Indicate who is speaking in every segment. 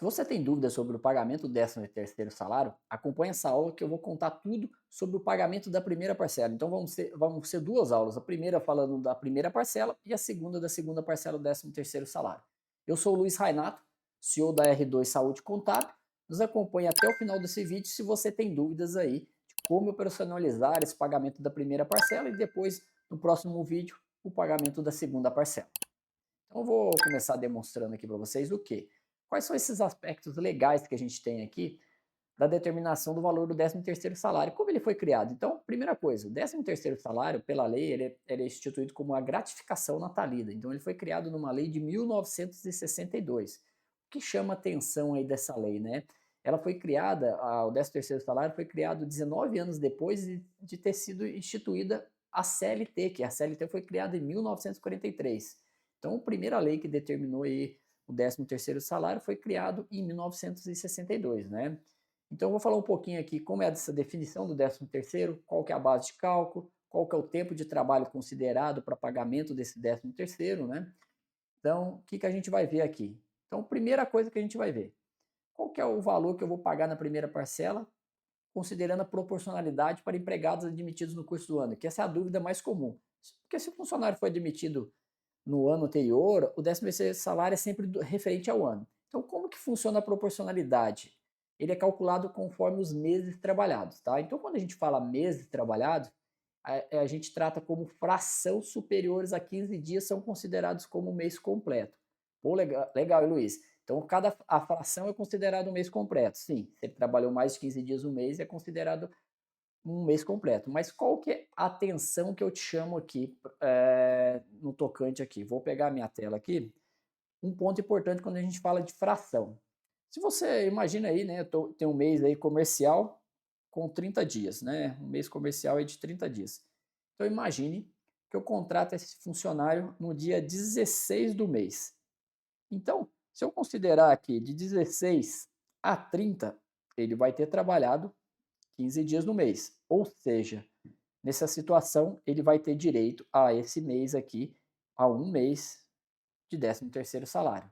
Speaker 1: Se você tem dúvidas sobre o pagamento do 13º salário, acompanhe essa aula que eu vou contar tudo sobre o pagamento da primeira parcela. Então vão ser duas aulas, a primeira falando da primeira parcela e a segunda da segunda parcela do 13º salário. Eu sou o Luiz Rainato, CEO da R2 Saúde Contábil. Nos acompanhe até o final desse vídeo se você tem dúvidas aí de como operacionalizar esse pagamento da primeira parcela e depois, no próximo vídeo, o pagamento da segunda parcela. Então eu vou começar demonstrando aqui para vocês o quê? Quais são esses aspectos legais que a gente tem aqui da determinação do valor do 13º salário, como ele foi criado. Então, primeira coisa, o 13º salário, pela lei, ele é instituído como a gratificação natalina. Então, ele foi criado numa lei de 1962. O que chama atenção aí dessa lei, né? Ela foi criada, o 13º salário foi criado 19 anos depois de ter sido instituída a CLT, que a CLT foi criada em 1943. Então, a primeira lei que determinou aí o 13º salário foi criado em 1962, né? Então eu vou falar um pouquinho aqui como é essa definição do 13º, qual que é a base de cálculo, qual que é o tempo de trabalho considerado para pagamento desse 13º, né? Então, o que, que a gente vai ver aqui? Então, primeira coisa que a gente vai ver, qual que é o valor que eu vou pagar na primeira parcela, considerando a proporcionalidade para empregados admitidos no curso do ano, que essa é a dúvida mais comum. Porque se o funcionário foi admitido no ano anterior, o 13º salário é sempre referente ao ano. Então, como que funciona a proporcionalidade? Ele é calculado conforme os meses trabalhados, tá? Então, quando a gente fala meses trabalhados, a gente trata como fração superiores a 15 dias são considerados como mês completo. Pô, legal, legal, Luiz. Então, a fração é considerado um mês completo. Sim, se ele trabalhou mais de 15 dias no mês, é considerado um mês completo. Mas qual que é a atenção que eu te chamo aqui no tocante aqui? Vou pegar a minha tela aqui. Um ponto importante quando a gente fala de fração. Se você imagina aí, né, tem um mês aí comercial com 30 dias, né? Um mês comercial aí de 30 dias. Então imagine que eu contrato esse funcionário no dia 16 do mês. Então, se eu considerar aqui de 16 a 30, ele vai ter trabalhado 15 dias no mês. Ou seja, nessa situação, ele vai ter direito a esse mês aqui, a um mês de 13º salário.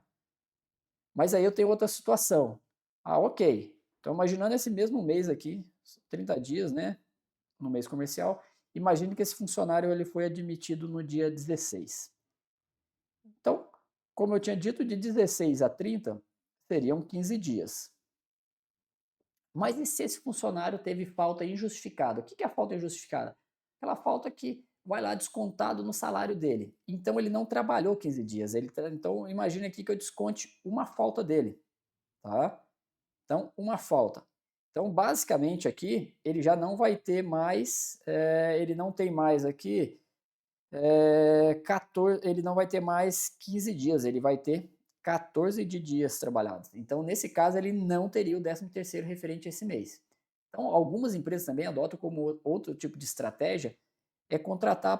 Speaker 1: Mas aí eu tenho outra situação. Ah, ok. Então, imaginando esse mesmo mês aqui, 30 dias, né, no mês comercial, imagine que esse funcionário ele foi admitido no dia 16. Então, como eu tinha dito, de 16 a 30 seriam 15 dias. Mas e se esse funcionário teve falta injustificada? O que é a falta injustificada? Aquela falta que vai lá descontado no salário dele. Então ele não trabalhou 15 dias. Então imagine aqui que eu desconte uma falta dele, tá? Então uma falta. Então basicamente aqui ele já não vai ter mais, ele não tem mais aqui 14, ele não vai ter mais 15 dias, ele vai ter 14 de dias trabalhados. Então, nesse caso, ele não teria o 13º referente a esse mês. Então, algumas empresas também adotam como outro tipo de estratégia é contratar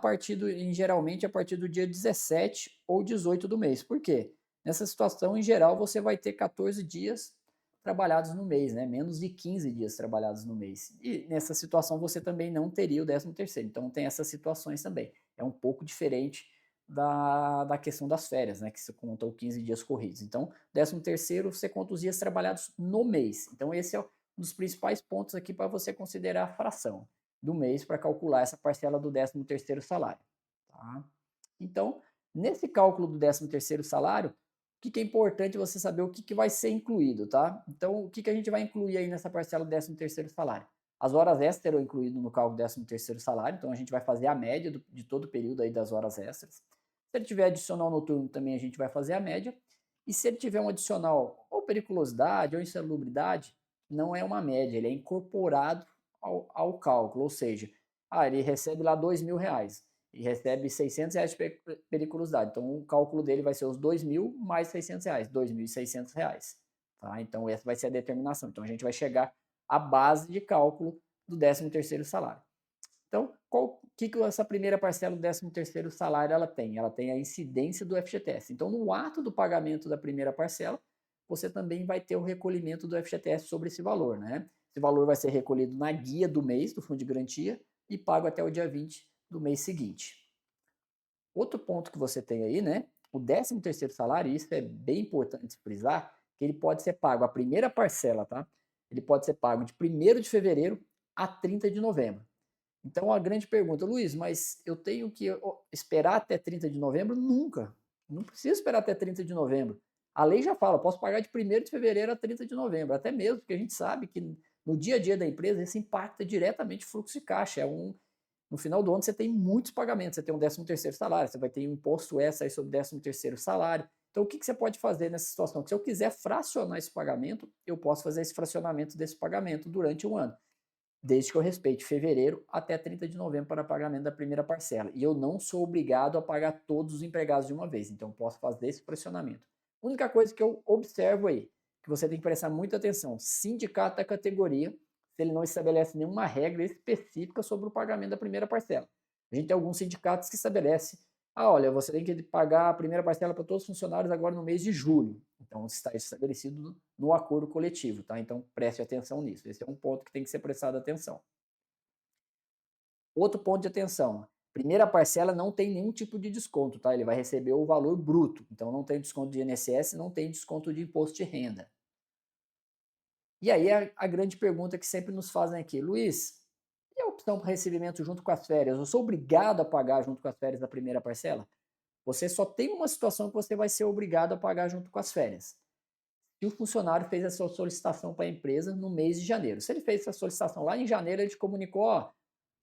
Speaker 1: geralmente a partir do dia 17 ou 18 do mês. Por quê? Nessa situação, em geral, você vai ter 14 dias trabalhados no mês, né? Menos de 15 dias trabalhados no mês. E nessa situação você também não teria o 13º. Então tem essas situações também. É um pouco diferente da questão das férias, né? Que você contou 15 dias corridos. Então, 13º você conta os dias trabalhados no mês. Então esse é um dos principais pontos aqui para você considerar a fração do mês para calcular essa parcela do 13º salário. Tá? Então, nesse cálculo do 13º salário, o que é importante você saber o que vai ser incluído, tá? Então, o que a gente vai incluir aí nessa parcela do 13º salário? As horas extras serão incluídas no cálculo do 13º salário, então a gente vai fazer a média de todo o período aí das horas extras. Se ele tiver adicional noturno também a gente vai fazer a média. E se ele tiver um adicional ou periculosidade ou insalubridade, não é uma média, ele é incorporado ao cálculo, ou seja, ele recebe lá R$ 2.000 e recebe R$ 600 de periculosidade. Então o cálculo dele vai ser os 2.000 mais R$ 600, R$ 2.600. Tá? Então essa vai ser a determinação. Então a gente vai chegar à base de cálculo do 13º salário. Então, o que essa primeira parcela do 13º salário ela tem? Ela tem a incidência do FGTS. Então, no ato do pagamento da primeira parcela, você também vai ter o recolhimento do FGTS sobre esse valor, né? Esse valor vai ser recolhido na guia do mês do fundo de garantia e pago até o dia 20 do mês seguinte. Outro ponto que você tem aí, né? O 13º salário, e isso é bem importante frisar, que ele pode ser pago, a primeira parcela, tá? Ele pode ser pago de 1º de fevereiro a 30 de novembro. Então a grande pergunta, Luiz, mas eu tenho que esperar até 30 de novembro? Nunca. Não precisa esperar até 30 de novembro. A lei já fala, posso pagar de 1º de fevereiro a 30 de novembro, até mesmo porque a gente sabe que no dia a dia da empresa isso impacta diretamente o fluxo de caixa. No final do ano você tem muitos pagamentos, você tem um 13º salário, você vai ter um imposto extra aí sobre o 13º salário. Então o que você pode fazer nessa situação? Se eu quiser fracionar esse pagamento, eu posso fazer esse fracionamento desse pagamento durante um ano, desde que eu respeite fevereiro até 30 de novembro para pagamento da primeira parcela. E eu não sou obrigado a pagar todos os empregados de uma vez, então posso fazer esse fracionamento. A única coisa que eu observo aí, que você tem que prestar muita atenção, sindicato da categoria, se ele não estabelece nenhuma regra específica sobre o pagamento da primeira parcela. A gente tem alguns sindicatos que estabelecem, olha, você tem que pagar a primeira parcela para todos os funcionários agora no mês de julho. Então, está estabelecido no acordo coletivo, tá? Então, preste atenção nisso. Esse é um ponto que tem que ser prestado atenção. Outro ponto de atenção, primeira parcela não tem nenhum tipo de desconto, tá? Ele vai receber o valor bruto. Então, não tem desconto de INSS, não tem desconto de imposto de renda. E aí a grande pergunta que sempre nos fazem aqui, Luiz, e a opção para recebimento junto com as férias? Eu sou obrigado a pagar junto com as férias da primeira parcela? Você só tem uma situação que você vai ser obrigado a pagar junto com as férias. Se o funcionário fez a sua solicitação para a empresa no mês de janeiro. Se ele fez essa solicitação lá em janeiro, ele te comunicou,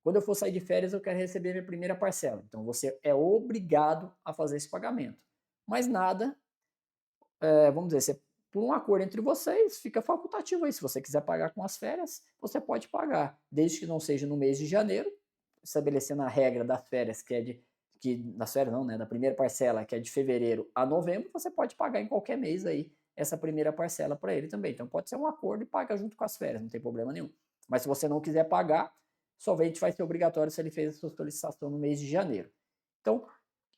Speaker 1: quando eu for sair de férias eu quero receber minha primeira parcela. Então você é obrigado a fazer esse pagamento. Mas nada, vamos dizer, por um acordo entre vocês, fica facultativo aí. Se você quiser pagar com as férias, você pode pagar, desde que não seja no mês de janeiro, estabelecendo a regra das férias, das férias não, né, da primeira parcela, que é de fevereiro a novembro, você pode pagar em qualquer mês aí essa primeira parcela para ele também. Então pode ser um acordo e paga junto com as férias, não tem problema nenhum. Mas se você não quiser pagar, somente vai ser obrigatório se ele fez a sua solicitação no mês de janeiro. Então,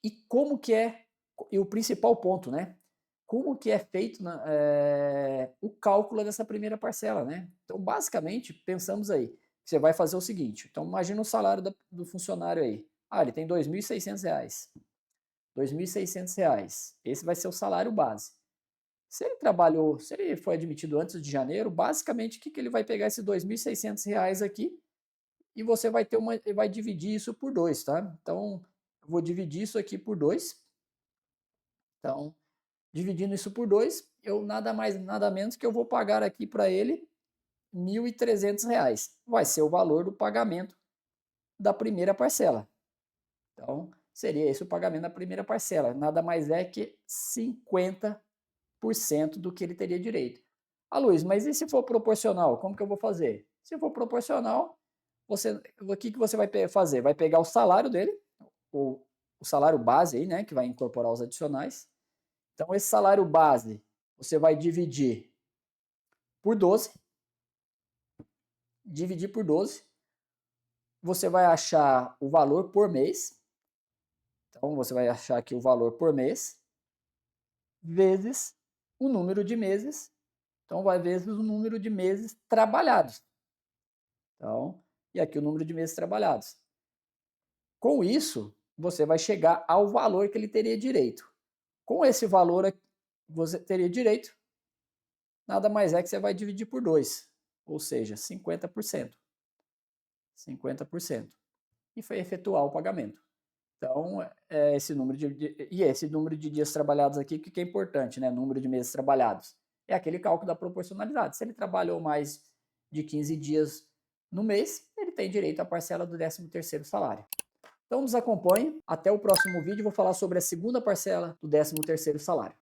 Speaker 1: e como que é, e o principal ponto, né? Como que é feito o cálculo dessa primeira parcela, né? Então, basicamente, pensamos aí, você vai fazer o seguinte, então imagina o salário do funcionário aí. Ele tem R$ 2.600. R$ 2.600. Esse vai ser o salário base. Se ele foi admitido antes de janeiro, basicamente, o que ele vai pegar esses R$ 2.600 aqui e você vai vai dividir isso por 2, tá? Então, eu vou dividir isso aqui por 2. Então, dividindo isso por 2, eu nada mais, nada menos que eu vou pagar aqui para ele R$ 1.300. Vai ser o valor do pagamento da primeira parcela. Então, seria esse o pagamento da primeira parcela. Nada mais é que 50% do que ele teria direito. Luiz, mas e se for proporcional? Como que eu vou fazer? Se for proporcional, o que você vai fazer? Vai pegar o salário dele, o salário base aí, né, que vai incorporar os adicionais. Então, esse salário base, você vai dividir por 12. Dividir por 12. Você vai achar o valor por mês. Então, você vai achar aqui o valor por mês, vezes o número de meses. Então, vai vezes o número de meses trabalhados. Então, e aqui o número de meses trabalhados. Com isso, você vai chegar ao valor que ele teria direito. Com esse valor você teria direito, nada mais é que você vai dividir por 2, ou seja, 50%. 50%. E foi efetuar o pagamento. Então, esse número de dias trabalhados aqui, o que é importante, né? Número de meses trabalhados. É aquele cálculo da proporcionalidade. Se ele trabalhou mais de 15 dias no mês, ele tem direito à parcela do 13º salário. Então, nos acompanhe. Até o próximo vídeo. Vou falar sobre a segunda parcela do 13º salário.